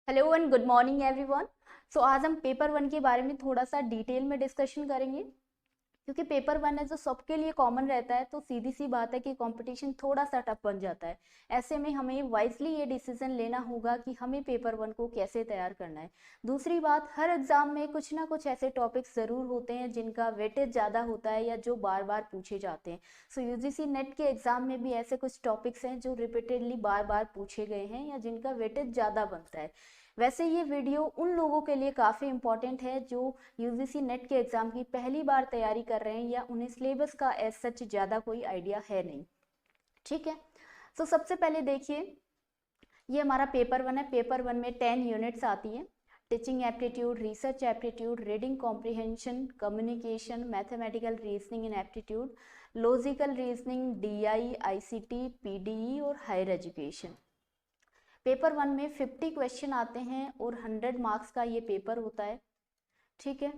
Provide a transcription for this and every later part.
Hello and good morning everyone. So आज हम paper one के बारे में थोड़ा सा डिटेल में डिस्कशन करेंगे, क्योंकि पेपर वन है जो सबके लिए कॉमन रहता है, तो सीधी सी बात है कि कंपटीशन थोड़ा सा टफ बन जाता है। ऐसे में हमें वाइजली ये डिसीजन लेना होगा कि हमें पेपर वन को कैसे तैयार करना है। दूसरी बात, हर एग्जाम में कुछ ना कुछ ऐसे टॉपिक्स ज़रूर होते हैं जिनका वेटेज ज़्यादा होता है या जो बार बार पूछे जाते हैं। सो यूजीसी नेट के एग्जाम में भी ऐसे कुछ टॉपिक्स हैं जो रिपीटेडली बार बार पूछे गए हैं या जिनका वेटेज ज़्यादा बनता है। वैसे ये वीडियो उन लोगों के लिए काफ़ी इंपॉर्टेंट है जो यूजीसी नेट के एग्ज़ाम की पहली बार तैयारी कर रहे हैं या उन्हें सिलेबस का एज सच ज़्यादा कोई आइडिया है नहीं। ठीक है। सो सबसे पहले देखिए, ये हमारा पेपर वन है। पेपर वन में 10 यूनिट्स आती हैं। Teaching aptitude, research aptitude, reading comprehension, communication, mathematical reasoning and aptitude, logical reasoning, DI, ICT, PDE और हायर एजुकेशन। पेपर वन में 50 क्वेश्चन आते हैं और 100 मार्क्स का ये पेपर होता है। ठीक है।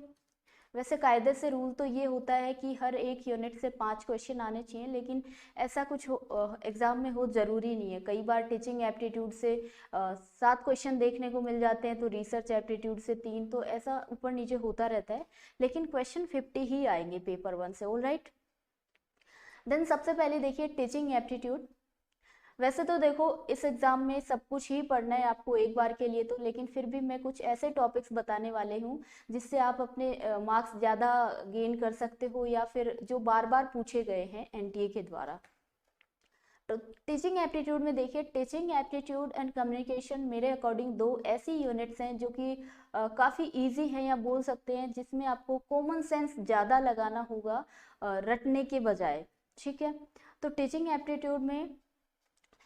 वैसे कायदे से रूल तो ये होता है कि हर एक यूनिट से 5 क्वेश्चन आने चाहिए, लेकिन ऐसा कुछ एग्ज़ाम में हो ज़रूरी नहीं है। कई बार टीचिंग एप्टीट्यूड से 7 क्वेश्चन देखने को मिल जाते हैं, तो रिसर्च एप्टीट्यूड से 3, तो ऐसा ऊपर नीचे होता रहता है। लेकिन क्वेश्चन 50 ही आएंगे पेपर वन से। All right. देन सबसे पहले देखिए टीचिंग एप्टीट्यूड। वैसे तो देखो, इस एग्जाम में सब कुछ ही पढ़ना है आपको एक बार के लिए तो, लेकिन फिर भी मैं कुछ ऐसे टॉपिक्स बताने वाले हूँ जिससे आप अपने मार्क्स ज़्यादा गेन कर सकते हो या फिर जो बार बार पूछे गए हैं एनटीए के द्वारा। तो टीचिंग एप्टीट्यूड में देखिए, टीचिंग एप्टीट्यूड एंड कम्युनिकेशन मेरे अकॉर्डिंग दो ऐसी यूनिट्स हैं जो कि काफ़ी इजी हैं, या बोल सकते हैं जिसमें आपको कॉमन सेंस ज़्यादा लगाना होगा रटने के बजाय। ठीक है। तो टीचिंग एप्टीट्यूड में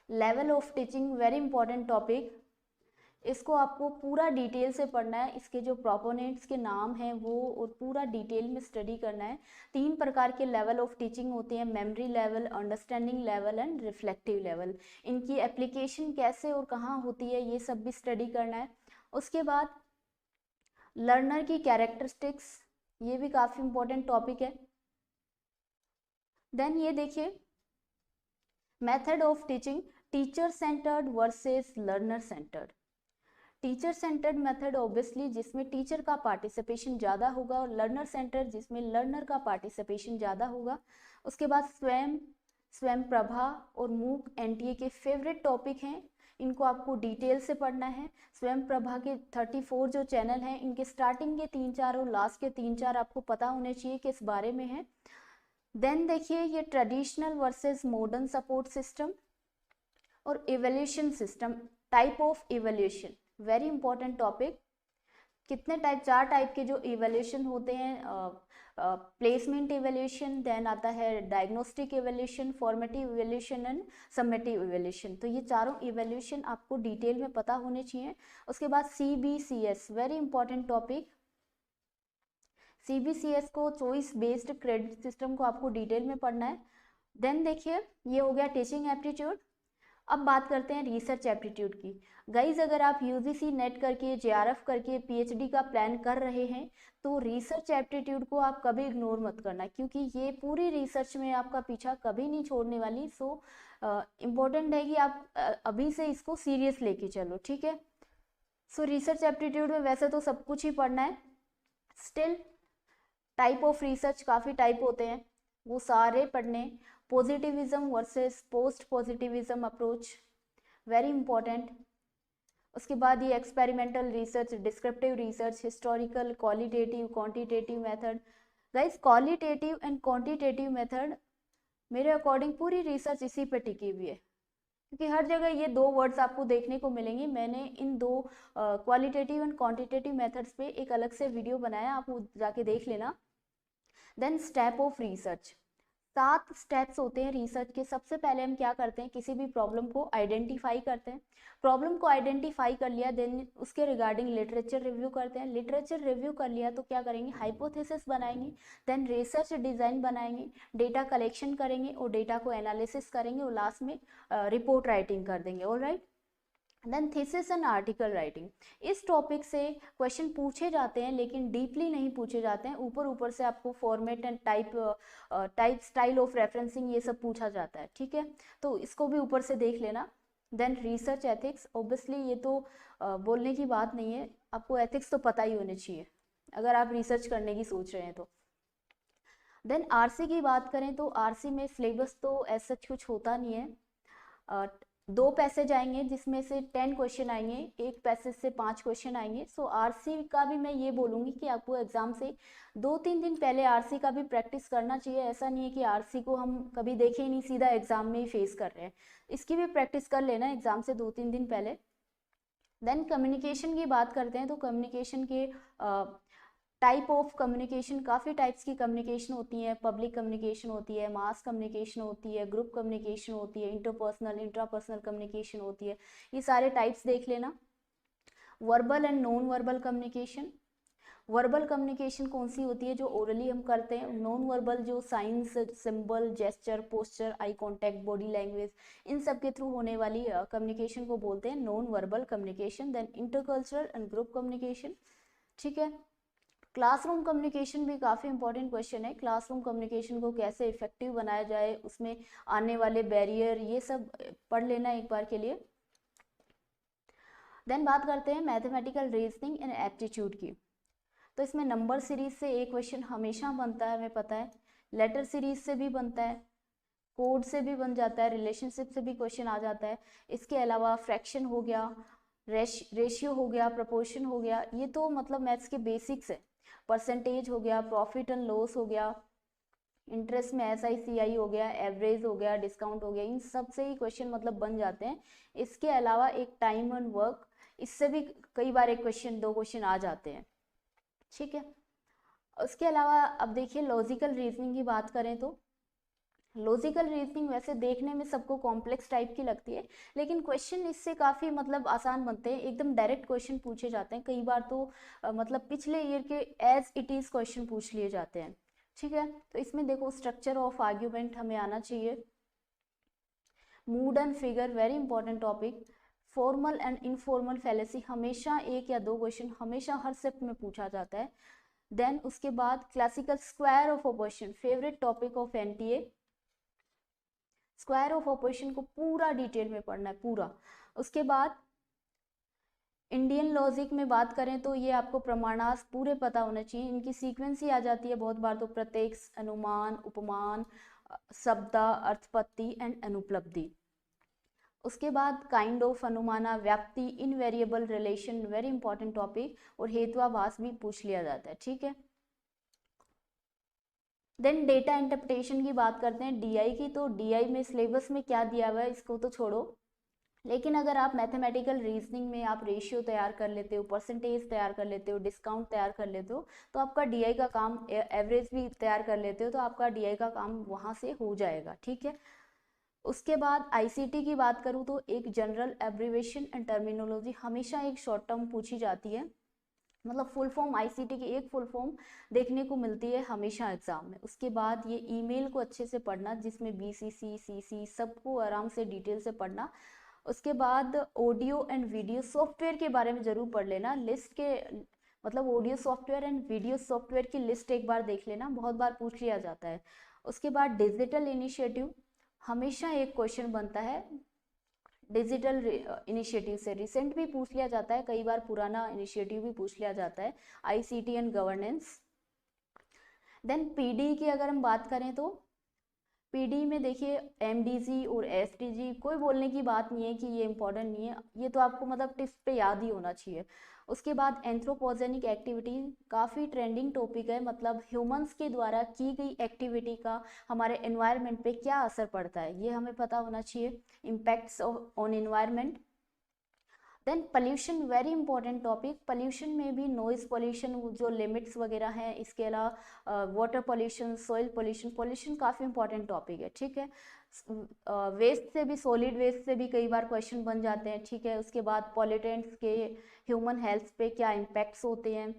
level of teaching very important topic. इसको आपको पूरा डिटेल से पढ़ना है, इसके जो प्रोपोनेंट्स के नाम हैं वो, और पूरा डिटेल में स्टडी करना है। 3 प्रकार के लेवल ऑफ टीचिंग होते हैं: memory level, understanding level and reflective level. इनकी एप्लीकेशन कैसे और कहाँ होती है ये सब भी स्टडी करना है। उसके बाद लर्नर की कैरेक्टरिस्टिक्स, ये भी काफ़ी इंपॉर्टेंट टॉपिक है। देन ये देखिए, method of teaching, teacher centred versus learner centred. Teacher centred method obviously जिसमें टीचर का पार्टिसिपेशन ज़्यादा होगा, और लर्नर सेंटर जिसमें लर्नर का पार्टिसिपेशन ज़्यादा होगा। उसके बाद स्वयं, स्वयं प्रभा और मूक एनटीए के फेवरेट टॉपिक हैं। इनको आपको डिटेल से पढ़ना है। स्वयं प्रभा के 34 जो चैनल हैं, इनके स्टार्टिंग के 3-4 और लास्ट के 3-4 आपको पता होने चाहिए किस बारे में है। देन देखिए, ये traditional versus modern support system और evaluation system, type of evaluation, very important topic. कितने टाइप, 4 टाइप के जो इवैल्यूएशन होते हैं: प्लेसमेंट इवैल्यूएशन, देन आता है diagnostic evaluation, formative evaluation and summative evaluation. तो ये चारों इवैल्यूएशन आपको डिटेल में पता होने चाहिए। उसके बाद CBCS, very important topic. CBCS को, चॉइस बेस्ड क्रेडिट सिस्टम को आपको डिटेल में पढ़ना है। देन देखिए, ये हो गया टीचिंग एप्टीट्यूड। अब बात करते हैं रिसर्च एप्टीट्यूड की। गाइज, अगर आप यूजीसी नेट करके, जेआरएफ करके पीएचडी का प्लान कर रहे हैं, तो रिसर्च एप्टीट्यूड को आप कभी इग्नोर मत करना, क्योंकि ये पूरी रिसर्च में आपका पीछा कभी नहीं छोड़ने वाली। सो इम्पोर्टेंट है कि आप अभी से इसको सीरियस लेके चलो। ठीक है। सो रिसर्च एप्टीट्यूड में वैसे तो सब कुछ ही पढ़ना है। स्टिल टाइप ऑफ रिसर्च काफ़ी टाइप होते हैं, वो सारे पढ़ने। Positivism versus post positivism approach, very important. उसके बाद ये experimental research, descriptive research, historical, qualitative, quantitative method. Guys, qualitative and quantitative method मेरे अकॉर्डिंग पूरी रिसर्च इसी पे टिकी हुई है, क्योंकि हर जगह ये दो वर्ड्स आपको देखने को मिलेंगे। मैंने इन दो क्वालिटेटिव एंड क्वांटिटेटिव मेथड्स पे एक अलग से वीडियो बनाया, आप वो जाके देख लेना। Then step of research, 7 steps होते हैं रिसर्च के। सबसे पहले हम क्या करते हैं, किसी भी प्रॉब्लम को आइडेंटिफाई करते हैं। प्रॉब्लम को आइडेंटिफाई कर लिया, देन उसके रिगार्डिंग लिटरेचर रिव्यू करते हैं। लिटरेचर रिव्यू कर लिया तो क्या करेंगे, हाइपोथेसिस बनाएंगे, देन रिसर्च डिज़ाइन बनाएंगे, डेटा कलेक्शन करेंगे और डेटा को एनालिसिस करेंगे, और लास्ट में रिपोर्ट राइटिंग कर देंगे। Alright. Then thesis and article writing, इस टॉपिक से क्वेश्चन पूछे जाते हैं लेकिन डीपली नहीं पूछे जाते हैं, ऊपर ऊपर से आपको format and type style of referencing ये सब पूछा जाता है। ठीक है, तो इसको भी ऊपर से देख लेना। देन रिसर्च एथिक्स, ऑब्वियसली ये तो बोलने की बात नहीं है, आपको एथिक्स तो पता ही होने चाहिए अगर आप रिसर्च करने की सोच रहे हैं तो। देन आरसी की बात करें तो आरसी में सिलेबस तो ऐसा कुछ होता नहीं है, 2 पैसेज आएंगे जिसमें से 10 क्वेश्चन आएंगे, एक पैसेज से 5 क्वेश्चन आएंगे। सो आरसी का भी मैं ये बोलूँगी कि आपको एग्जाम से 2-3 दिन पहले आरसी का भी प्रैक्टिस करना चाहिए। ऐसा नहीं है कि आरसी को हम कभी देखे ही नहीं, सीधा एग्जाम में ही फेस कर रहे हैं, इसकी भी प्रैक्टिस कर लेना एग्जाम से 2-3 दिन पहले। देन कम्युनिकेशन की बात करते हैं तो कम्युनिकेशन के टाइप ऑफ कम्युनिकेशन, काफ़ी टाइप्स की कम्युनिकेशन होती है। पब्लिक कम्युनिकेशन होती है, मास कम्युनिकेशन होती है, ग्रुप कम्युनिकेशन होती है, इंटरपर्सनल इंट्रापर्सनल कम्युनिकेशन होती है, ये सारे टाइप्स देख लेना। Verbal and non verbal communication, verbal communication कौन सी होती है, जो ओरली हम करते हैं। नॉन वर्बल जो signs, symbol, gesture, posture, eye contact, body language, इन सब के थ्रू होने वाली कम्युनिकेशन को बोलते हैं non verbal communication. Then intercultural and group communication, ठीक है। क्लासरूम कम्युनिकेशन भी काफ़ी इंपॉर्टेंट क्वेश्चन है, क्लासरूम कम्युनिकेशन को कैसे इफेक्टिव बनाया जाए, उसमें आने वाले बैरियर, ये सब पढ़ लेना एक बार के लिए। देन बात करते हैं मैथमेटिकल रीजनिंग एंड एप्टीट्यूड की। तो इसमें नंबर सीरीज से एक क्वेश्चन हमेशा बनता है, हमें पता है। लेटर सीरीज से भी बनता है, कोड से भी बन जाता है, रिलेशनशिप से भी क्वेश्चन आ जाता है। इसके अलावा फ्रैक्शन हो गया, रेशियो हो गया, प्रपोर्शन हो गया, ये तो मतलब मैथ्स के बेसिक्स है। परसेंटेज हो गया, प्रॉफिट एंड लॉस हो गया, इंटरेस्ट में SICI हो गया, एवरेज हो गया, डिस्काउंट हो गया, इन सब से ही क्वेश्चन मतलब बन जाते हैं। इसके अलावा एक टाइम एंड वर्क, इससे भी कई बार एक क्वेश्चन, 2 क्वेश्चन आ जाते हैं, ठीक है। उसके अलावा अब देखिए लॉजिकल रीजनिंग की बात करें तो लॉजिकल रीजनिंग वैसे देखने में सबको कॉम्प्लेक्स टाइप की लगती है, लेकिन क्वेश्चन इससे काफ़ी मतलब आसान बनते हैं, एकदम डायरेक्ट क्वेश्चन पूछे जाते हैं। कई बार तो मतलब पिछले ईयर के एज इट इज़ क्वेश्चन पूछ लिए जाते हैं, ठीक है। तो इसमें देखो स्ट्रक्चर ऑफ आर्ग्यूमेंट हमें आना चाहिए, mood and figure very important topic, formal and informal fallacy, हमेशा 1 या 2 क्वेश्चन हमेशा हर शिफ्ट में पूछा जाता है। देन उसके बाद classical square of opposition, favourite topic of NTA, square of opposition को पूरा डिटेल में पढ़ना है पूरा। उसके बाद इंडियन लॉजिक में बात करें तो ये आपको प्रमाणास पूरे पता होने चाहिए, इनकी सीक्वेंस ही आ जाती है बहुत बार, तो प्रत्यक्ष, अनुमान, उपमान, शब्दा, अर्थपत्ति एंड अनुपलब्धि। उसके बाद काइंड ऑफ अनुमाना, व्याप्ति, invariable relation, very important topic, और हेतुआभास भी पूछ लिया जाता है, ठीक है। देन डेटा इंटरप्रिटेशन की बात करते हैं DI की। तो DI में सिलेबस में क्या दिया हुआ है इसको तो छोड़ो, लेकिन अगर आप मैथमेटिकल रीजनिंग में आप रेशियो तैयार कर लेते हो, परसेंटेज तैयार कर लेते हो, डिस्काउंट तैयार कर लेते हो, तो आपका DI का काम, एवरेज भी तैयार कर लेते हो तो आपका DI का काम वहाँ से हो जाएगा, ठीक है। उसके बाद ICT की बात करूँ तो एक जनरल एब्रीवेशन एंड टर्मिनोलॉजी, हमेशा एक शॉर्ट टर्म पूछी जाती है, मतलब फुल फॉर्म ICT की एक फुल फॉर्म देखने को मिलती है हमेशा एग्जाम में। उसके बाद ये ईमेल को अच्छे से पढ़ना, जिसमें BCC, CC सबको आराम से डिटेल से पढ़ना। उसके बाद ऑडियो एंड वीडियो सॉफ्टवेयर के बारे में ज़रूर पढ़ लेना, लिस्ट के मतलब audio software and video software की लिस्ट एक बार देख लेना, बहुत बार पूछ लिया जाता है। उसके बाद डिजिटल इनिशिएटिव, हमेशा एक क्वेश्चन बनता है डिजिटल इनिशिएटिव से, रिसेंट भी पूछ लिया जाता है, कई बार पुराना इनिशिएटिव भी पूछ लिया जाता है, ICT and governance. Then PD की अगर हम बात करें तो PD में देखिए MDG और SDG, कोई बोलने की बात नहीं है कि ये इंपॉर्टेंट नहीं है, ये तो आपको मतलब टिप्स पे याद ही होना चाहिए। उसके बाद एंथ्रोपोजेनिक एक्टिविटी, काफ़ी ट्रेंडिंग टॉपिक है, मतलब ह्यूमंस के द्वारा की गई एक्टिविटी का हमारे एनवायरनमेंट पे क्या असर पड़ता है, ये हमें पता होना चाहिए, impacts on environment. Then pollution, very important topic, pollution में भी नॉइज पोल्यूशन जो लिमिट्स वगैरह हैं, इसके अलावा water pollution, soil pollution, pollution काफ़ी इंपॉर्टेंट टॉपिक है, ठीक है। वेस्ट से भी, सॉलिड वेस्ट से भी कई बार क्वेश्चन बन जाते हैं, ठीक है। उसके बाद पॉल्यूटेंट्स के ह्यूमन हेल्थ पे क्या इम्पैक्ट्स होते हैं।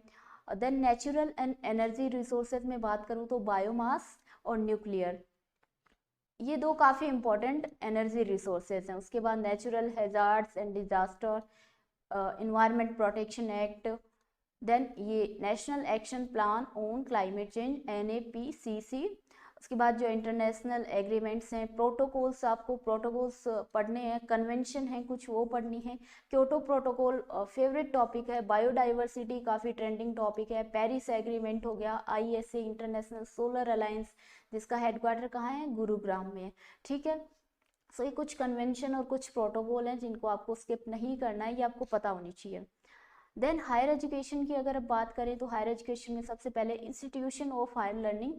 Then natural and energy resources में बात करूँ तो बायोमास और न्यूक्लियर, ये 2 काफ़ी इंपॉर्टेंट एनर्जी रिसोर्सेज हैं। उसके बाद natural hazards and disaster, environment protection act, then ये national action plan on climate change NAPCC, उसके बाद जो इंटरनेशनल एग्रीमेंट्स हैं, प्रोटोकॉल्स, आपको प्रोटोकॉल्स पढ़ने हैं, कन्वेंशन है कुछ वो पढ़नी है, क्योटो प्रोटोकॉल फेवरेट टॉपिक है, बायोडाइवर्सिटी काफ़ी ट्रेंडिंग टॉपिक है, पेरिस एग्रीमेंट हो गया, आईएसए इंटरनेशनल सोलर अलायंस जिसका हेडक्वार्टर कहाँ है, गुरुग्राम में है, ठीक है। सो ये कुछ कन्वेंशन और कुछ प्रोटोकॉल हैं जिनको आपको स्किप नहीं करना है, ये आपको पता होनी चाहिए। देन हायर एजुकेशन की अगर अब बात करें तो हायर एजुकेशन में सबसे पहले institution of higher learning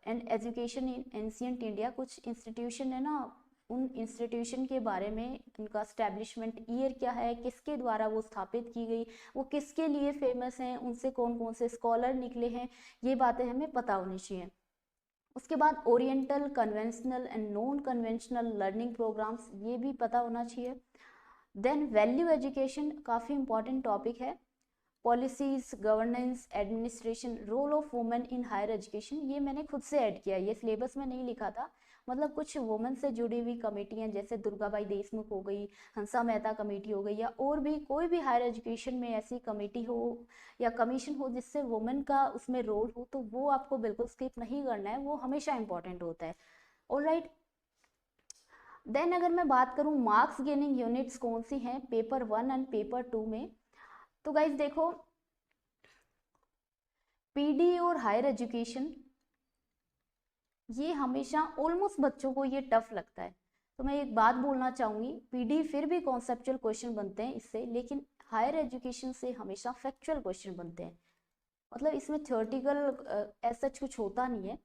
and education in ancient India, कुछ इंस्टीट्यूशन है ना, उन इंस्टीट्यूशन के बारे में, उनका स्टैब्लिशमेंट ईयर क्या है, किसके द्वारा वो स्थापित की गई, वो किसके लिए फेमस हैं, उनसे कौन कौन से स्कॉलर निकले हैं, ये बातें हमें पता होनी चाहिए। उसके बाद oriental, conventional and non conventional learning programs, ये भी पता होना चाहिए। देन वैल्यू एजुकेशन काफ़ी इंपॉर्टेंट टॉपिक है, policies, governance, administration, role of women in higher education, ये मैंने खुद से ऐड किया, ये सिलेबस में नहीं लिखा था, मतलब कुछ वुमेन से जुड़ी हुई कमेटियाँ जैसे दुर्गाबाई देशमुख हो गई, हंसा मेहता कमेटी हो गई, या और भी कोई भी हायर एजुकेशन में ऐसी कमेटी हो या कमीशन हो जिससे वुमेन का उसमें रोल हो, तो वो आपको बिल्कुल स्किप नहीं करना है, वो हमेशा इंपॉर्टेंट होता है। ऑलराइट, देन अगर मैं बात करूँ मार्क्स गेनिंग यूनिट्स कौन सी हैं पेपर 1 एंड पेपर 2 में, तो गाइज देखो पीडी और हायर एजुकेशन ये हमेशा ऑलमोस्ट बच्चों को ये टफ लगता है, तो मैं एक बात बोलना चाहूँगी, पीडी फिर भी कॉन्सेप्चुअल क्वेश्चन बनते हैं इससे, लेकिन हायर एजुकेशन से हमेशा फैक्चुअल क्वेश्चन बनते हैं, मतलब इसमें थ्योरेटिकल ऐसा कुछ होता नहीं है,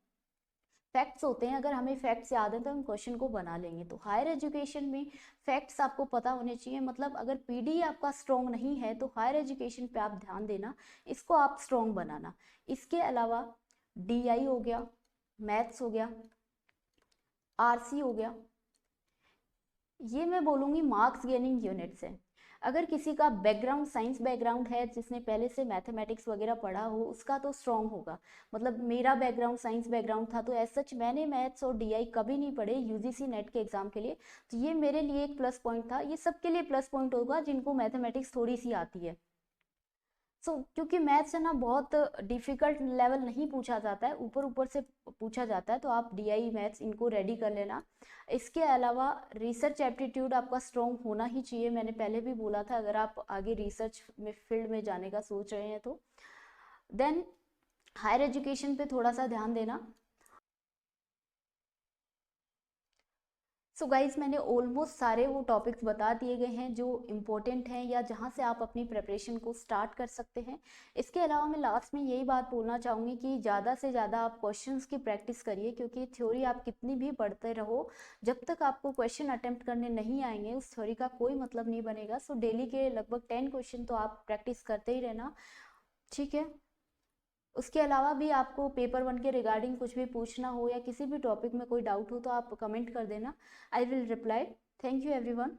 फैक्ट्स होते हैं, अगर हमें फैक्ट्स याद है तो हम क्वेश्चन को बना लेंगे। तो हायर एजुकेशन में फैक्ट्स आपको पता होने चाहिए, मतलब अगर पीडी आपका स्ट्रॉन्ग नहीं है तो हायर एजुकेशन पे आप ध्यान देना, इसको आप स्ट्रॉन्ग बनाना। इसके अलावा डीआई हो गया, मैथ्स हो गया, आरसी हो गया, ये मैं बोलूँगी मार्क्स गेनिंग यूनिट्स है। अगर किसी का बैकग्राउंड साइंस बैकग्राउंड है, जिसने पहले से मैथमेटिक्स वगैरह पढ़ा हो, उसका तो स्ट्रॉन्ग होगा, मतलब मेरा बैकग्राउंड साइंस बैकग्राउंड था, तो एज सच मैंने मैथ्स और डीआई कभी नहीं पढ़े यूजीसी नेट के एग्जाम के लिए, तो ये मेरे लिए एक प्लस पॉइंट था, ये सबके लिए प्लस पॉइंट होगा जिनको मैथमेटिक्स थोड़ी सी आती है। क्योंकि मैथ्स है ना बहुत डिफिकल्ट लेवल नहीं पूछा जाता है, ऊपर ऊपर से पूछा जाता है, तो आप डीआई मैथ्स इनको रेडी कर लेना। इसके अलावा रिसर्च एप्टीट्यूड आपका स्ट्रॉन्ग होना ही चाहिए, मैंने पहले भी बोला था, अगर आप आगे रिसर्च में फील्ड में जाने का सोच रहे हैं तो। देन हायर एजुकेशन पे थोड़ा सा ध्यान देना। सो गाइज मैंने ऑलमोस्ट सारे वो टॉपिक्स बता दिए गए हैं जो इम्पोर्टेंट हैं या जहाँ से आप अपनी प्रिपरेशन को स्टार्ट कर सकते हैं। इसके अलावा मैं लास्ट में यही बात बोलना चाहूँगी कि ज़्यादा से ज़्यादा आप क्वेश्चंस की प्रैक्टिस करिए, क्योंकि थ्योरी आप कितनी भी पढ़ते रहो, जब तक आपको क्वेश्चन अटेम्प्ट करने नहीं आएंगे उस थ्योरी का कोई मतलब नहीं बनेगा। सो डेली के लगभग 10 क्वेश्चन तो आप प्रैक्टिस करते ही रहना, ठीक है। उसके अलावा भी आपको पेपर 1 के रिगार्डिंग कुछ भी पूछना हो या किसी भी टॉपिक में कोई डाउट हो तो आप कमेंट कर देना, I will reply. Thank you everyone.